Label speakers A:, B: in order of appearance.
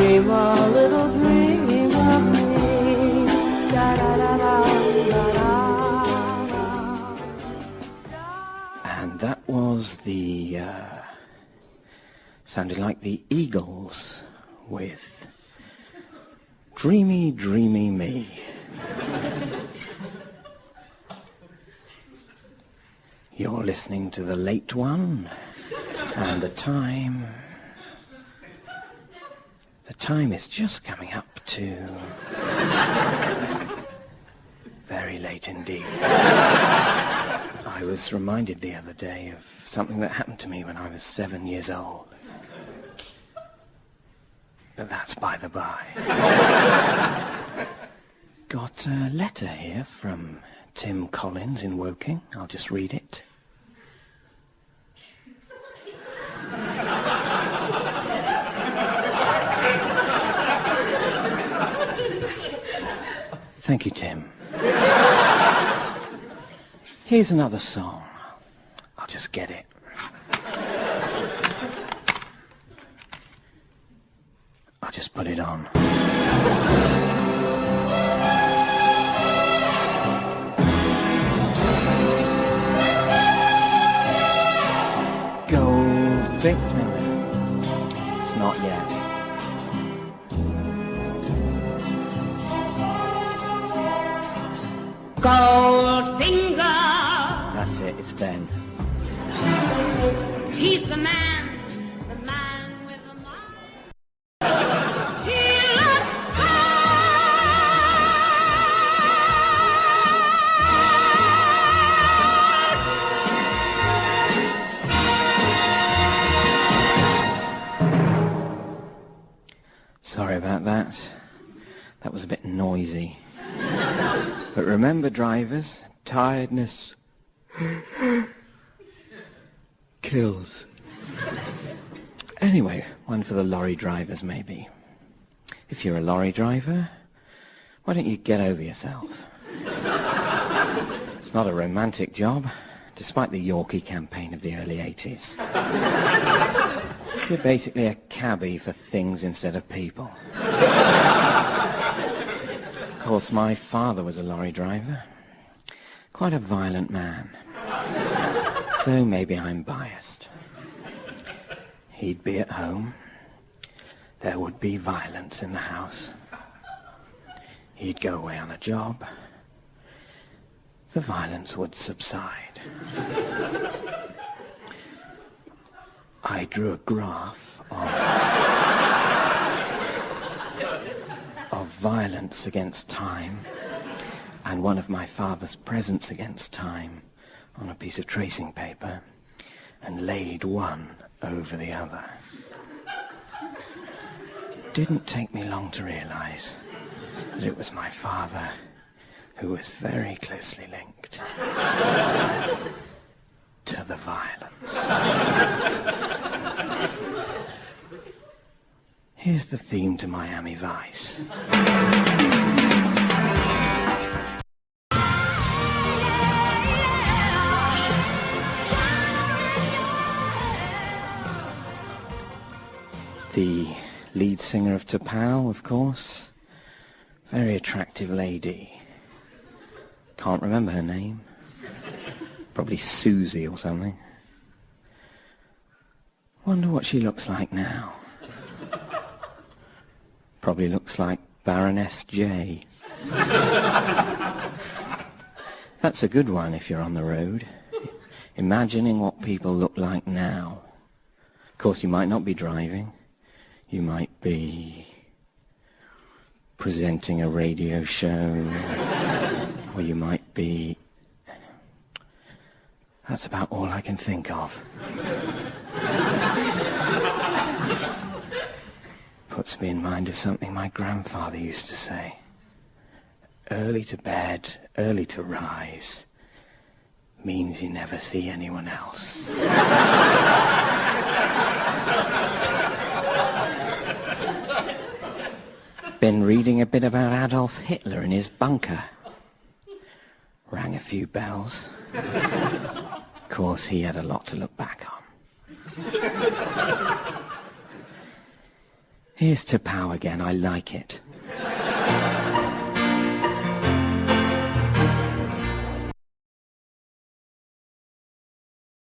A: Dream a little dream of me.
B: And that was the, sounded like the Eagles with Dreamy, Dreamy Me. You're listening to The Late One, and the time is just coming up to very late indeed. I was reminded the other day of something that happened to me when I was 7 years old. But that's by the by. Got a letter here from Tim Collins in Woking. I'll just read it. Thank you, Tim. Here's another song. I'll just get it. I'll just put it on. Gold thing. No, it's not yet.
A: Goldfinger.
B: That's it, it's then.
A: He's the man with the mind. He looks
B: Sorry about that. That was a bit noisy. But remember, drivers, tiredness kills. Anyway, one for the lorry drivers, maybe. If you're a lorry driver, why don't you get over yourself? It's not a romantic job, despite the Yorkie campaign of the early 80s. You're basically a cabbie for things instead of people. Of course, my father was a lorry driver. Quite a violent man. So maybe I'm biased. He'd be at home. There would be violence in the house. He'd go away on a job. The violence would subside. I drew a graph of violence against time and one of my father's presents against time on a piece of tracing paper and laid one over the other. It didn't take me long to realize that it was my father who was very closely linked to the violence. Here's the theme to Miami Vice. The lead singer of Tapao, of course. Very attractive lady. Can't remember her name. Probably Susie or something. Wonder what she looks like now. Probably looks like Baroness J. That's a good one if you're on the road. Imagining what people look like now. Of course, you might not be driving. You might be presenting a radio show. Or you might be... That's about all I can think of. Puts me in mind of something my grandfather used to say. Early to bed, early to rise, means you never see anyone else. Been reading a bit about Adolf Hitler in his bunker. Rang a few bells. Of course, he had a lot to look back on. Here's to Pow again, I like it.